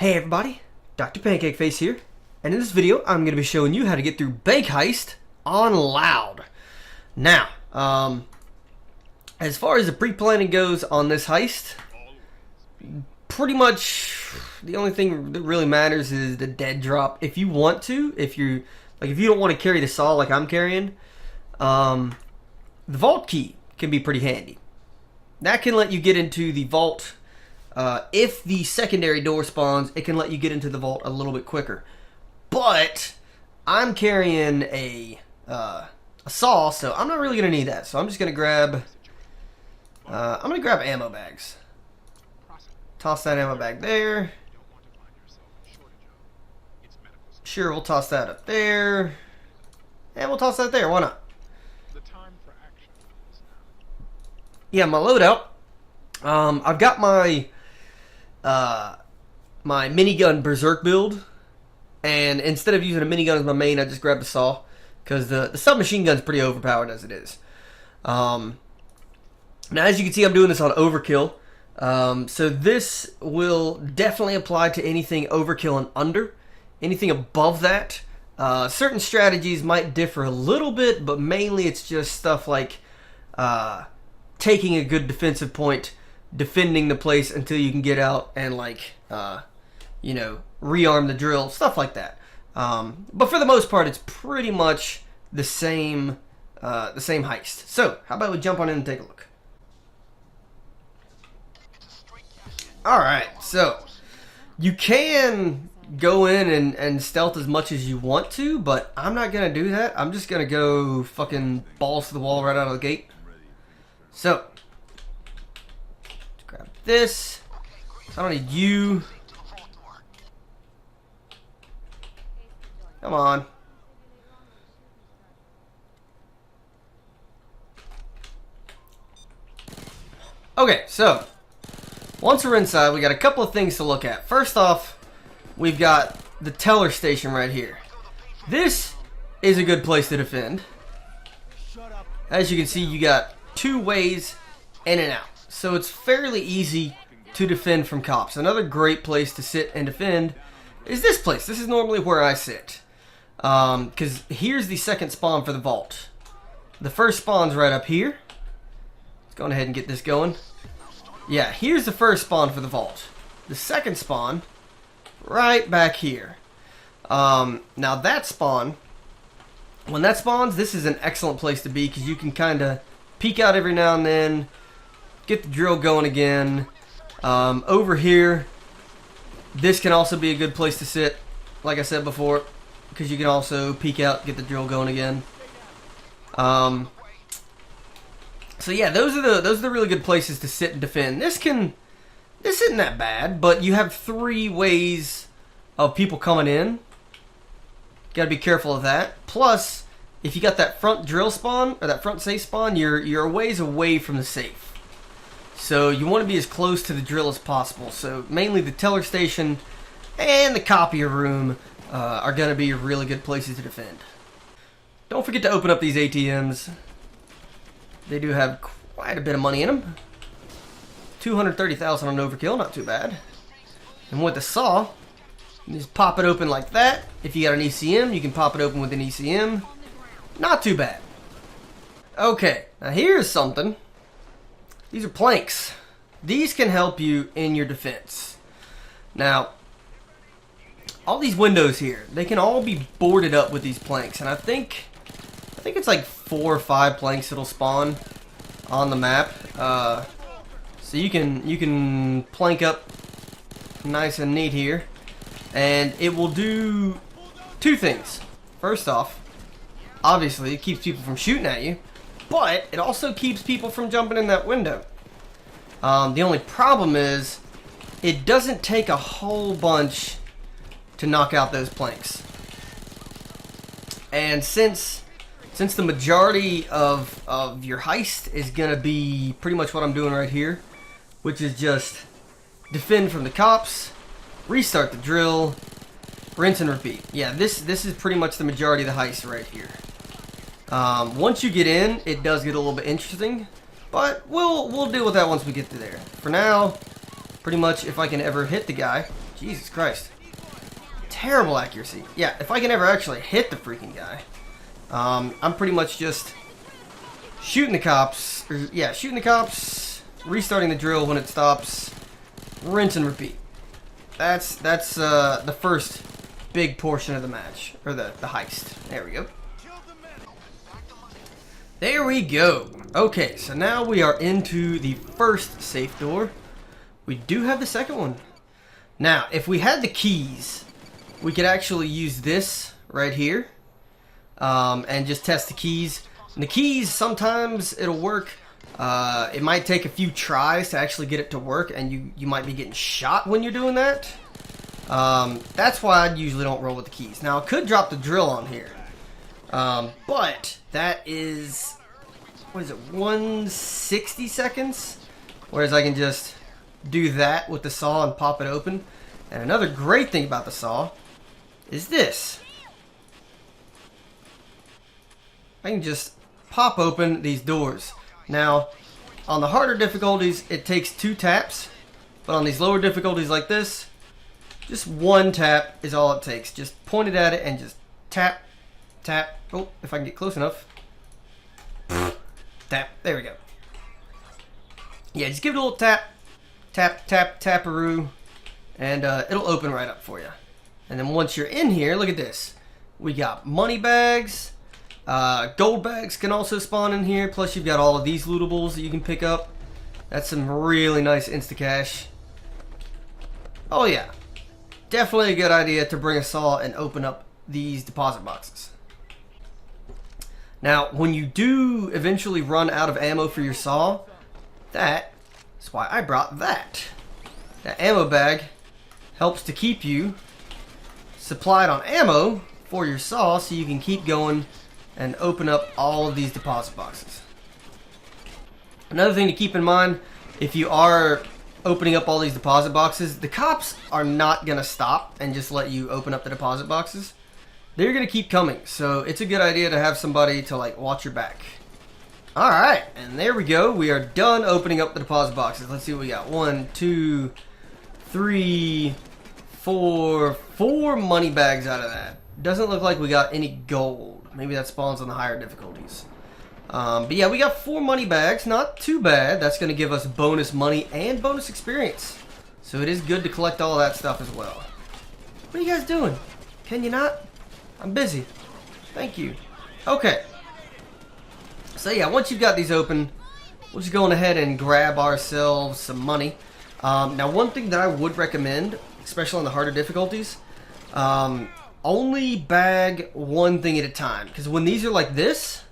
Hey everybody, Dr. Pancake Face here, and in this video I'm going to be showing you how to get through Bank Heist on loud. Now, as far as the pre-planning goes on this heist, pretty much the only thing that really matters is the dead drop. If you want to, if you don't want to carry the saw like I'm carrying, the vault key can be pretty handy. That can let you get into the vault. If the secondary door spawns, it can let you get into the vault a little bit quicker. But I'm carrying a saw, so I'm not really gonna need that. So I'm just gonna grab ammo bags. Toss that ammo bag there. Sure, we'll toss that up there, and we'll toss that there. Why not? Yeah, my loadout. I've got my my minigun berserk build, and instead of using a minigun as my main, I just grabbed a saw because the submachine gun's pretty overpowered as it is. Now, as you can see, I'm doing this on overkill, so this will definitely apply to anything overkill and under. Anything above that, certain strategies might differ a little bit, but mainly it's just stuff like taking a good defensive point, defending the place until you can get out and rearm the drill, stuff like that. But for the most part, it's pretty much the same heist. So how about we jump on in and take a look? Alright, so you can go in and stealth as much as you want to, but I'm not gonna do that. I'm just gonna go fucking balls to the wall right out of the gate. So grab this. I don't need you. Come on. Okay, so once we're inside, we got a couple of things to look at. First off, we've got the teller station right here. This is a good place to defend. As you can see, you got two ways in and out, so it's fairly easy to defend from cops. Another great place to sit and defend is this place. This is normally where I sit, because here's the second spawn for the vault. The first spawn's right up here. Let's go ahead and get this going. Yeah, here's the first spawn for the vault. The second spawn right back here. Now that spawn, when that spawns, this is an excellent place to be because you can kind of peek out every now and then, get the drill going again. Over here, this can also be a good place to sit, like I said before, because you can also peek out, get the drill going again. So yeah, those are the really good places to sit and defend. This isn't that bad, but you have three ways of people coming in. Got to be careful of that. Plus, if you got that front drill spawn or that front safe spawn, you're a ways away from the safe. So you want to be as close to the drill as possible. So mainly the teller station and the copier room are going to be really good places to defend. Don't forget to open up these ATMs. They do have quite a bit of money in them. 230,000 on overkill, not too bad. And with the saw, you just pop it open like that. If you got an ECM, you can pop it open with an ECM. Not too bad. Okay, now here's something. These are planks. These can help you in your defense. Now, all these windows here, they can all be boarded up with these planks, and I think it's like 4 or 5 planks that'll spawn on the map. So you can plank up nice and neat here, and it will do two things. First off, obviously it keeps people from shooting at you, but it also keeps people from jumping in that window. The only problem is it doesn't take a whole bunch to knock out those planks. And since the majority of your heist is going to be pretty much what I'm doing right here, which is just defend from the cops, restart the drill, rinse and repeat. Yeah, this is pretty much the majority of the heist right here. Once you get in, it does get a little bit interesting, but we'll deal with that once we get to there. For now, pretty much if I can ever hit the guy, Jesus Christ. Terrible accuracy. Yeah, if I can ever actually hit the freaking guy, I'm pretty much just shooting the cops. Shooting the cops, restarting the drill when it stops, rinse and repeat. That's the first big portion of the match, or the heist. There we go. There we go. Okay, so now we are into the first safe door. We do have the second one. Now, if we had the keys, we could actually use this right here and just test the keys. And the keys, sometimes it'll work. It might take a few tries to actually get it to work, and you might be getting shot when you're doing that. That's why I usually don't roll with the keys. Now, I could drop the drill on here. But that is, what is it, 160 seconds? Whereas I can just do that with the saw and pop it open. And another great thing about the saw is this. I can just pop open these doors. Now, on the harder difficulties, it takes 2 taps. But on these lower difficulties like this, just 1 tap is all it takes. Just point it at it and just tap, tap. Oh, if I can get close enough. Tap. There we go. Yeah, just give it a little tap, tap, tap, taparoo, and it'll open right up for you. And then once you're in here, look at this. We got money bags. Gold bags can also spawn in here. Plus, you've got all of these lootables that you can pick up. That's some really nice insta-cash. Oh, yeah. Definitely a good idea to bring a saw and open up these deposit boxes. Now, when you do eventually run out of ammo for your saw, that is why I brought that. That ammo bag helps to keep you supplied on ammo for your saw so you can keep going and open up all of these deposit boxes. Another thing to keep in mind, if you are opening up all these deposit boxes, the cops are not going to stop and just let you open up the deposit boxes. They're going to keep coming, so it's a good idea to have somebody to like watch your back. Alright, and there we go. We are done opening up the deposit boxes. Let's see what we got. 1, 2, 3, 4. 4 money bags out of that. Doesn't look like we got any gold. Maybe that spawns on the higher difficulties. But yeah, we got 4 money bags. Not too bad. That's going to give us bonus money and bonus experience. So it is good to collect all that stuff as well. What are you guys doing? Can you not? I'm busy. Thank you. Okay. So yeah, once you've got these open, we'll just go on ahead and grab ourselves some money. Now, one thing that I would recommend, especially on the harder difficulties, only bag one thing at a time. Because when these are like this,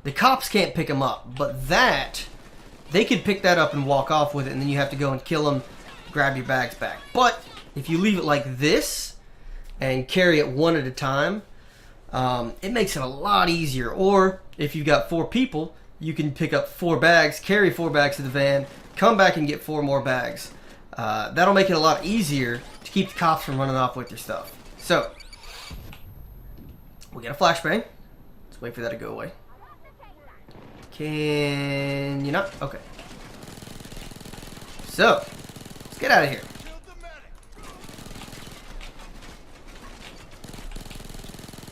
the cops can't pick them up. But that, they could pick that up and walk off with it, and then you have to go and kill them, grab your bags back. But if you leave it like this and carry it one at a time, it makes it a lot easier. Or if you've got 4 people, you can pick up 4 bags, carry 4 bags to the van, come back and get 4 more bags. That'll make it a lot easier to keep the cops from running off with your stuff. So, we got a flashbang. Let's wait for that to go away. Can you not? Okay. So, let's get out of here.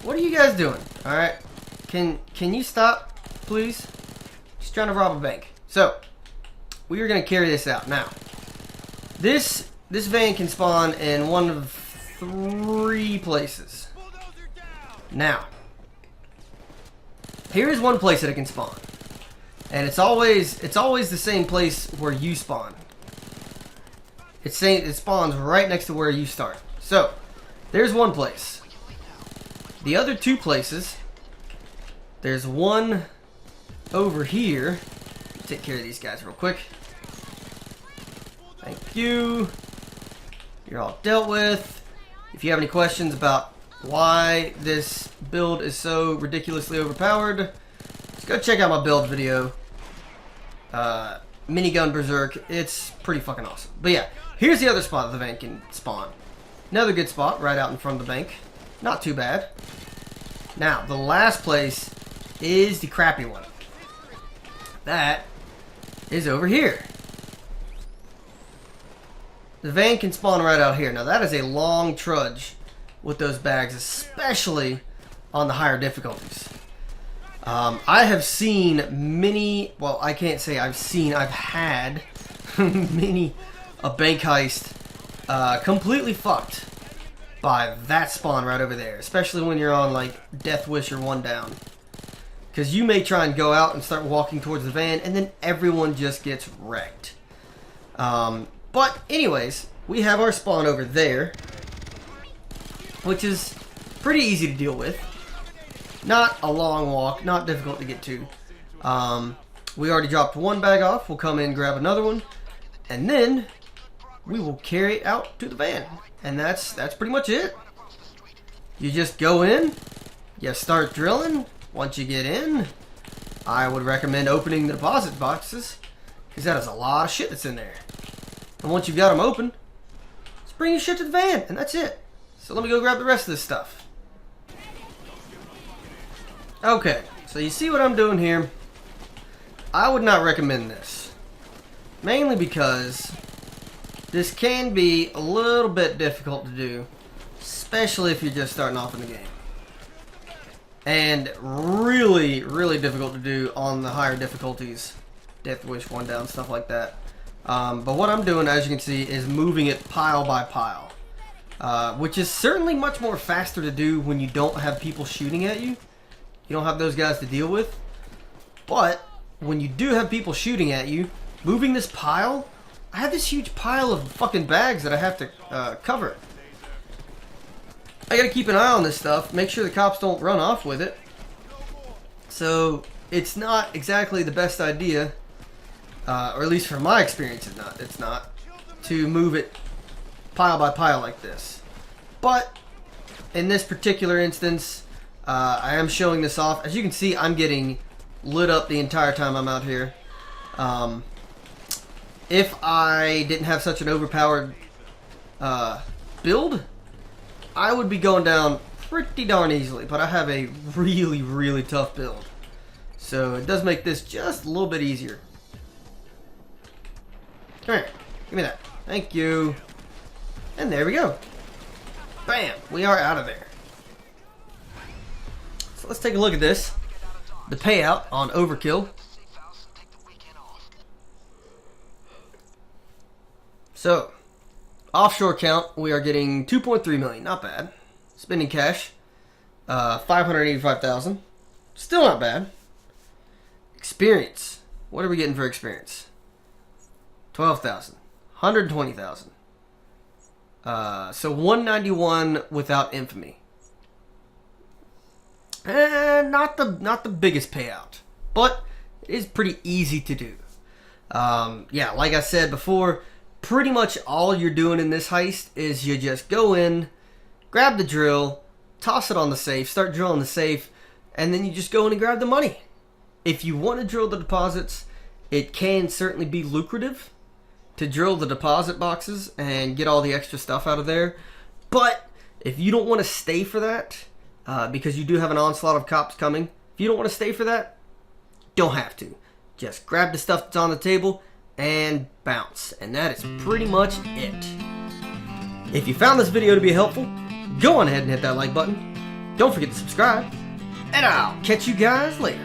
What are you guys doing? Alright. Can you stop, please? Just trying to rob a bank. So, we are going to carry this out. Now, this van can spawn in one of 3 places. Now, here is one place that it can spawn. And it's always the same place where you spawn. It spawns right next to where you start. So, there's one place. The other 2 places, there's one over here. Take care of these guys real quick. Thank you. You're all dealt with. If you have any questions about why this build is so ridiculously overpowered, just go check out my build video. Minigun Berserk. It's pretty fucking awesome. But yeah, here's the other spot the bank can spawn. Another good spot right out in front of the bank. Not too bad. Now, the last place is the crappy one. That is over here. the van can spawn right out here. Now that is a long trudge with those bags, especially on the higher difficulties. I have seen many, well, I can't say I've had many a bank heist completely fucked by that spawn right over there, especially when you're on like Death Wish or One Down. Because you may try and go out and start walking towards the van, and then everyone just gets wrecked. But anyways, we have our spawn over there, which is pretty easy to deal with. Not a long walk, not difficult to get to. We already dropped one bag off. We'll come in, grab another one, and then we will carry it out to the van. And that's pretty much it. You just go in, you start drilling. Once you get in, I would recommend opening the deposit boxes, because that is a lot of shit that's in there. And once you've got them open, just bring your shit to the van, and that's it. So let me go grab the rest of this stuff. Okay, so you see what I'm doing here? I would not recommend this. Mainly because this can be a little bit difficult to do, especially if you're just starting off in the game. And really, really difficult to do on the higher difficulties. Death Wish, One Down, stuff like that. But what I'm doing, as you can see, is moving it pile by pile. Which is certainly much more faster to do when you don't have people shooting at you. You don't have those guys to deal with. But when you do have people shooting at you, moving this pile, I have this huge pile of fucking bags that I have to cover. I gotta keep an eye on this stuff, make sure the cops don't run off with it. So it's not exactly the best idea, or at least from my experience it's not, to move it pile by pile like this. But in this particular instance, I am showing this off. As you can see, I'm getting lit up the entire time I'm out here. If I didn't have such an overpowered build, I would be going down pretty darn easily, but I have a really, really tough build. So it does make this just a little bit easier. Come here, give me that. Thank you. And there we go. Bam, we are out of there. So let's take a look at this. The payout on Overkill. So, offshore count, we are getting 2.3 million, not bad. Spending cash, 585,000, still not bad. Experience, what are we getting for experience? 12,000, 120,000. So 191 without infamy. Not the biggest payout, but it is pretty easy to do. Yeah, like I said before, pretty much all you're doing in this heist is you just go in, grab the drill, toss it on the safe, start drilling the safe, and then you just go in and grab the money. If you want to drill the deposits, it can certainly be lucrative to drill the deposit boxes and get all the extra stuff out of there. But if you don't want to stay for that, because you do have an onslaught of cops coming, if you don't want to stay for that, don't have to. Just grab the stuff that's on the table and bounce. And that is pretty much it. If you found this video to be helpful, go on ahead and hit that like button. Don't forget to subscribe. And I'll catch you guys later.